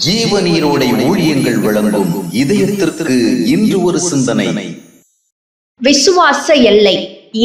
ஜீவநீரோடை ஊழியங்கள் வழங்கும் இதயத்திற்கு இன்று ஒரு சிந்தனை. விசுவாச எல்லை.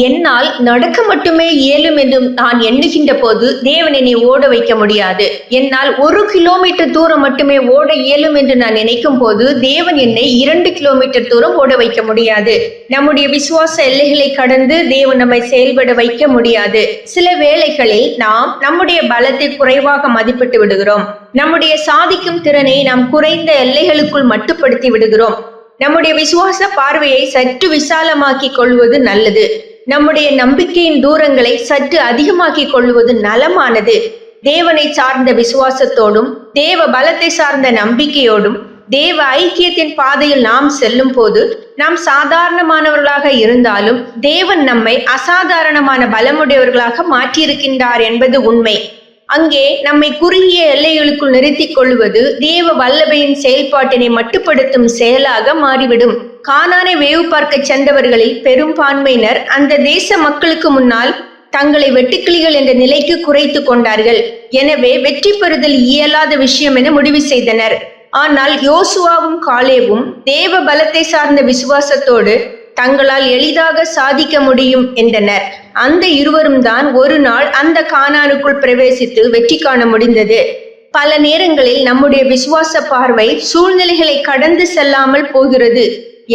என்னால் நடக்க மட்டுமே இயலும் என்று நான் எண்ணுகின்ற போது தேவன் என்னை ஓட வைக்க முடியாது. என்னால் 1 கிலோமீட்டர் தூரம் மட்டுமே ஓட இயலும் என்று நான் நினைக்கும் போது தேவன் என்னை 2 கிலோமீட்டர் தூரம் ஓட வைக்க முடியாது. நம்முடைய விசுவாச எல்லைகளை கடந்து தேவன் நம்மை செயல்பட வைக்க முடியாது. சில வேளைகளில் நாம் நம்முடைய பலத்தை குறைவாக மதிப்பிட்டு விடுகிறோம். நம்முடைய சாதிக்கும் திறனை நாம் குறைந்த எல்லைகளுக்குள் மட்டுப்படுத்தி விடுகிறோம். நம்முடைய விசுவாச பார்வையை சற்று விசாலமாக்கிக் கொள்வது நல்லது. நம்முடைய நம்பிக்கையின் தூரங்களை சற்று அதிகமாக்கிக் கொள்வது நலமானது. தேவனை சார்ந்த விசுவாசத்தோடும் தேவ பலத்தை சார்ந்த நம்பிக்கையோடும் தேவ ஐக்கியத்தின் பாதையில் நாம் செல்லும் போது நாம் சாதாரணமானவர்களாக இருந்தாலும் தேவன் நம்மை அசாதாரணமான பலமுடையவர்களாக மாற்றியிருக்கின்றார் என்பது உண்மை. அங்கே நம்மை குறுகிய எல்லைகளுக்குள் நிறுத்திக் கொள்வது தேவ வல்லமையின் செயல்பாட்டினை மட்டுப்படுத்தும் செயலாக மாறிவிடும். கானானை வேவு பார்க்க சென்றவர்களில் பெரும்பான்மையினர் அந்த தேச மக்களுக்கு முன்னால் தங்களை வெட்டுக்கிளிகள் என்ற நிலைக்கு குறைத்து கொண்டார்கள். எனவே வெற்றி பெறுதல் இயலாத விஷயம் என முடிவு செய்தனர். ஆனால் யோசுவாவும் காலேபும் தேவ பலத்தை சார்ந்த விசுவாசத்தோடு தங்களால் எளிதாக சாதிக்க முடியும் என்றனர். அந்த இருவரும் தான் ஒரு நாள் அந்த கானானுக்குள் பிரவேசித்து வெற்றி காண முடிந்தது. பல நேரங்களில் நம்முடைய விசுவாச பார்வை சூழ்நிலைகளை கடந்து செல்லாமல் போகிறது.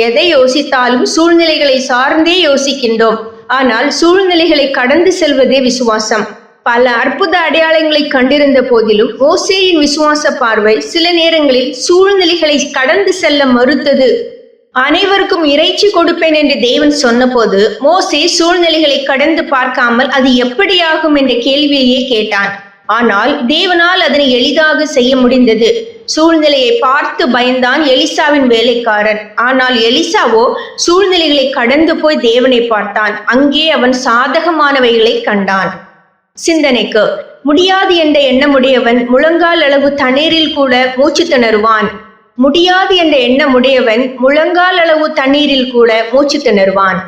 எதை யோசித்தாலும் சூழ்நிலைகளை சார்ந்தே யோசிக்கின்றோம். ஆனால் சூழ்நிலைகளை கடந்து செல்வதே விசுவாசம். பல அற்புத அடையாளங்களை கண்டிருந்த போதிலும் மோசேயின் விசுவாச பார்வை சில நேரங்களில் சூழ்நிலைகளை கடந்து செல்ல மறுத்தது. அனைவருக்கும் இறைச்சி கொடுப்பேன் என்று தேவன் சொன்னபோது மோசே சூழ்நிலைகளை கடந்து பார்க்காமல் அது எப்படியாகும் என்ற கேள்வியையே கேட்டான். ஆனால் தேவனால் அதனை எளிதாக செய்ய முடிந்தது. சூழ்நிலையை பார்த்து பயந்தான் எலிசாவின் வேலைக்காரன். ஆனால் எலிசாவோ சூழ்நிலைகளை கடந்து போய் தேவனை பார்த்தான். அங்கே அவன் சாதகமானவைகளை கண்டான். சிந்தனைக்கு, முடியாது என்ற எண்ணமுடையவன் முழங்கால் அளவு தண்ணீரில் கூட மூச்சு திணறுவான். முடியாது என்ற எண்ணமுடையவன் முழங்கால் அளவு தண்ணீரில் கூட மூச்சு திணறுவான்.